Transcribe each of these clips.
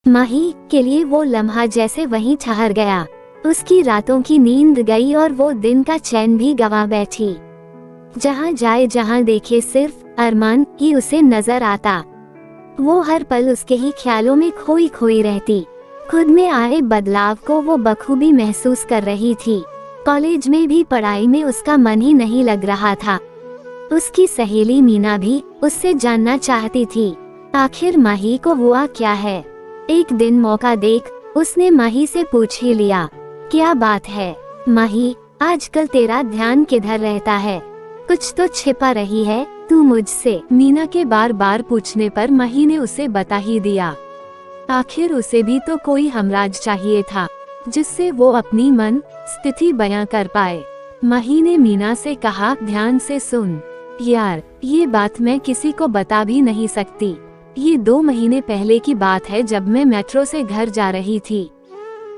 माही के लिए वो लम्हा जैसे वहीं ठहर गया। उसकी रातों की नींद गई और वो दिन का चैन भी गंवा बैठी। जहाँ जाए जहाँ देखे सिर्फ अरमान ही उसे नजर आता। वो हर पल उसके ही ख्यालों में खोई खोई रहती। खुद में आए बदलाव को वो बखूबी महसूस कर रही थी। कॉलेज में भी पढ़ाई में उसका मन ही नहीं लग रहा था। उसकी सहेली मीना भी उससे जानना चाहती थी आखिर माही को हुआ क्या है। एक दिन मौका देख उसने माही से पूछ ही लिया, क्या बात है माही, आजकल तेरा ध्यान किधर रहता है? कुछ तो छिपा रही है तू मुझसे। मीना के बार बार पूछने पर माही ने उसे बता ही दिया। आखिर उसे भी तो कोई हमराज चाहिए था जिससे वो अपनी मन स्थिति बयां कर पाए। माही ने मीना से कहा, ध्यान से सुन यार, ये बात मैं किसी को बता भी नहीं सकती। ये 2 महीने पहले की बात है जब मैं मेट्रो से घर जा रही थी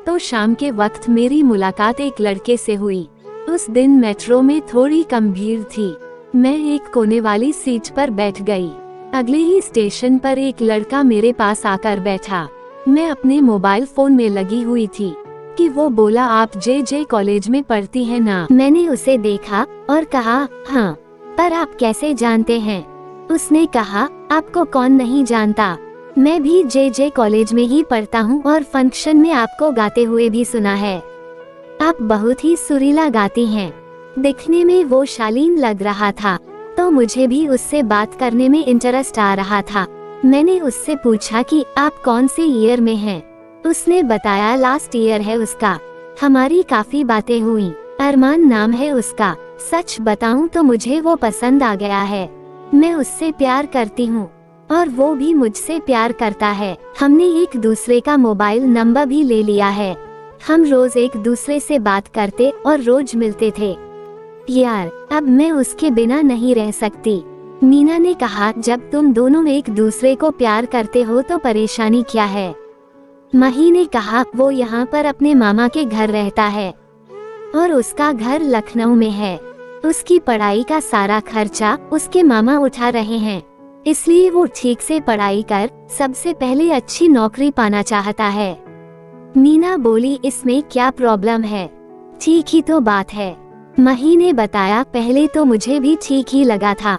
तो शाम के वक्त मेरी मुलाकात एक लड़के से हुई। उस दिन मेट्रो में थोड़ी कम भीड़ थी। मैं एक कोने वाली सीट पर बैठ गई। अगले ही स्टेशन पर एक लड़का मेरे पास आकर बैठा। मैं अपने मोबाइल फोन में लगी हुई थी कि वो बोला, आप जे कॉलेज में पढ़ती हैं ना? मैंने उसे देखा और कहा, हाँ, पर आप कैसे जानते हैं? उसने कहा, आपको कौन नहीं जानता, मैं भी जे कॉलेज में ही पढ़ता हूँ और फंक्शन में आपको गाते हुए भी सुना है। आप बहुत ही सुरीला गाती हैं। दिखने में वो शालीन लग रहा था तो मुझे भी उससे बात करने में इंटरेस्ट आ रहा था। मैंने उससे पूछा कि आप कौन से ईयर में हैं? उसने बताया लास्ट ईयर है उसका। हमारी काफी बातें हुई। अरमान नाम है उसका। सच बताऊं तो मुझे वो पसंद आ गया है। मैं उससे प्यार करती हूँ और वो भी मुझसे प्यार करता है। हमने एक दूसरे का मोबाइल नंबर भी ले लिया है। हम रोज एक दूसरे से बात करते और रोज मिलते थे। यार, अब मैं उसके बिना नहीं रह सकती। मीना ने कहा, जब तुम दोनों एक दूसरे को प्यार करते हो तो परेशानी क्या है? माही ने कहा, वो यहाँ पर अपने मामा के घर रहता है और उसका घर लखनऊ में है। उसकी पढ़ाई का सारा खर्चा उसके मामा उठा रहे हैं, इसलिए वो ठीक से पढ़ाई कर सबसे पहले अच्छी नौकरी पाना चाहता है। मीना बोली, इसमें क्या प्रॉब्लम है? ठीक ही तो बात है। माही ने बताया, पहले तो मुझे भी ठीक ही लगा था,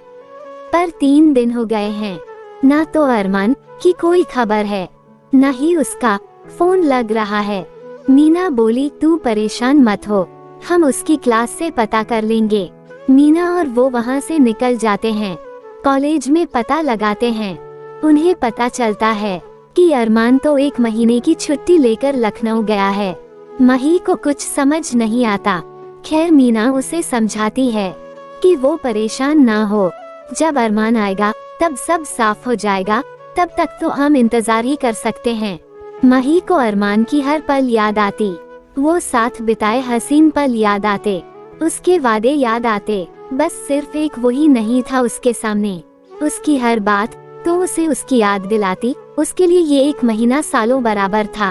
पर 3 दिन हो गए हैं, ना तो अरमान की कोई खबर है, न ही उसका फोन लग रहा है। मीना बोली, तू परेशान मत हो, हम उसकी क्लास से पता कर लेंगे। मीना और वो वहाँ से निकल जाते हैं। कॉलेज में पता लगाते हैं। उन्हें पता चलता है कि अरमान तो 1 महीने की छुट्टी लेकर लखनऊ गया है। माही को कुछ समझ नहीं आता। खैर, मीना उसे समझाती है कि वो परेशान ना हो, जब अरमान आएगा तब सब साफ हो जाएगा, तब तक तो हम इंतजार ही कर सकते हैं। माही को अरमान की हर पल याद आती। वो साथ बिताए हसीन पल याद आते, उसके वादे याद आते। बस सिर्फ एक वही नहीं था उसके सामने। उसकी हर बात तो उसे उसकी याद दिलाती। उसके लिए ये 1 महीना सालों बराबर था।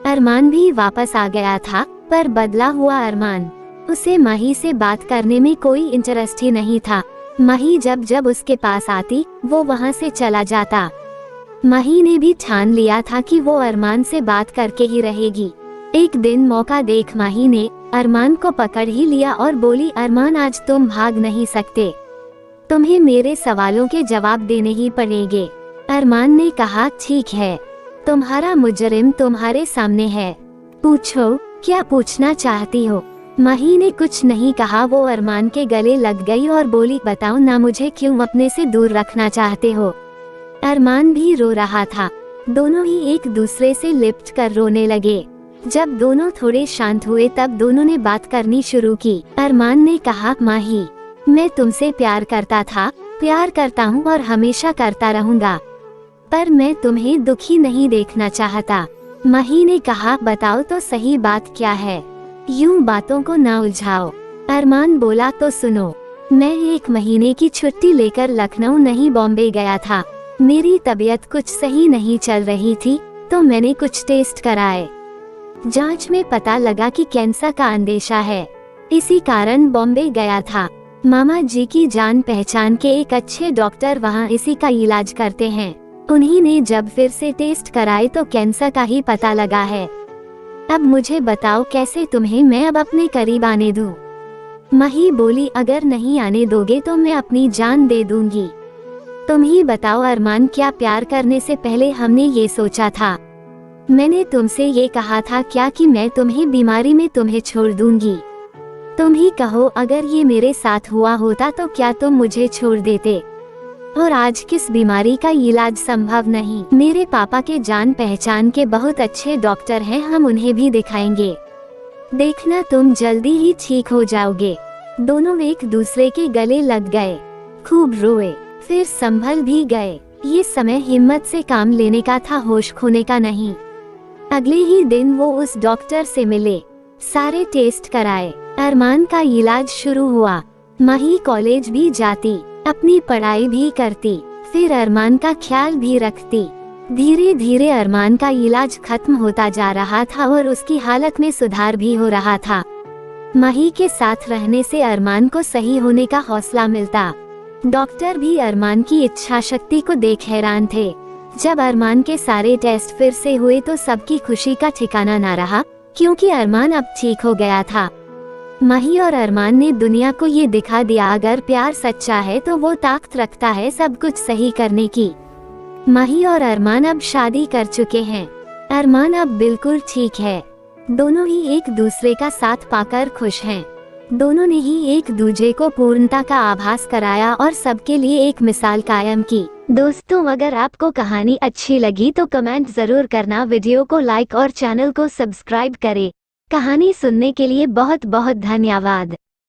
अरमान भी वापस आ गया था, पर बदला हुआ अरमान। उसे माही से बात करने में कोई इंटरेस्ट ही नहीं था। माही जब जब उसके पास आती वो वहाँ से चला जाता। माही ने भी ठान लिया था कि वो अरमान से बात करके ही रहेगी। एक दिन मौका देख माही ने अरमान को पकड़ ही लिया और बोली, अरमान, आज तुम भाग नहीं सकते, तुम्हें मेरे सवालों के जवाब देने ही पड़ेंगे। अरमान ने कहा, ठीक है, तुम्हारा मुजरिम तुम्हारे सामने है, पूछो क्या पूछना चाहती हो। माही ने कुछ नहीं कहा। वो अरमान के गले लग गई और बोली, बताओ ना, मुझे क्यों अपने से दूर रखना चाहते हो? अरमान भी रो रहा था। दोनों ही एक दूसरे से लिपट कर रोने लगे। जब दोनों थोड़े शांत हुए तब दोनों ने बात करनी शुरू की। अरमान ने कहा, माही, मैं तुमसे प्यार करता था, प्यार करता हूँ और हमेशा करता रहूँगा, पर मैं तुम्हें दुखी नहीं देखना चाहता। माही ने कहा, बताओ तो सही बात क्या है, यूं बातों को ना उलझाओ। अरमान बोला, तो सुनो, मैं 1 महीने की छुट्टी लेकर लखनऊ नहीं बॉम्बे गया था। मेरी तबीयत कुछ सही नहीं चल रही थी तो मैंने कुछ टेस्ट कराए। जांच में पता लगा कि कैंसर का अंदेशा है, इसी कारण बॉम्बे गया था। मामा जी की जान पहचान के एक अच्छे डॉक्टर वहाँ इसी का इलाज करते हैं। उन्हीं ने जब फिर से टेस्ट कराए तो कैंसर का ही पता लगा है। अब मुझे बताओ कैसे तुम्हें मैं अब अपने करीब आने दूं? मही बोली, अगर नहीं आने दोगे तो मैं अपनी जान दे दूंगी। तुम ही बताओ अरमान, क्या प्यार करने से पहले हमने ये सोचा था? मैंने तुमसे ये कहा था क्या कि मैं तुम्हें बीमारी में तुम्हें छोड़ दूंगी? तुम ही कहो, अगर ये मेरे साथ हुआ होता तो क्या तुम मुझे छोड़ देते? और आज किस बीमारी का इलाज संभव नहीं? मेरे पापा के जान पहचान के बहुत अच्छे डॉक्टर हैं, हम उन्हें भी दिखाएंगे। देखना तुम जल्दी ही ठीक हो जाओगे। दोनों एक दूसरे के गले लग गए, खूब रोए, फिर संभल भी गए। ये समय हिम्मत से काम लेने का था, होश खोने का नहीं। अगले ही दिन वो उस डॉक्टर से मिले, सारे टेस्ट कराए, अरमान का इलाज शुरू हुआ। मही कॉलेज भी जाती, अपनी पढ़ाई भी करती, फिर अरमान का ख्याल भी रखती। धीरे धीरे अरमान का इलाज खत्म होता जा रहा था और उसकी हालत में सुधार भी हो रहा था। मही के साथ रहने से अरमान को सही होने का हौसला मिलता। डॉक्टर भी अरमान की इच्छा शक्ति को देख हैरान थे। जब अरमान के सारे टेस्ट फिर से हुए तो सबकी खुशी का ठिकाना ना रहा, क्योंकि अरमान अब ठीक हो गया था। मही और अरमान ने दुनिया को ये दिखा दिया, अगर प्यार सच्चा है तो वो ताकत रखता है सब कुछ सही करने की। मही और अरमान अब शादी कर चुके हैं। अरमान अब बिल्कुल ठीक है। दोनों ही एक दूसरे का साथ पाकर खुश हैं। दोनों ने ही एक दूसरे को पूर्णता का आभास कराया और सबके लिए एक मिसाल कायम की। दोस्तों, अगर आपको कहानी अच्छी लगी तो कमेंट जरूर करना, वीडियो को लाइक और चैनल को सब्सक्राइब करें। कहानी सुनने के लिए बहुत बहुत धन्यवाद।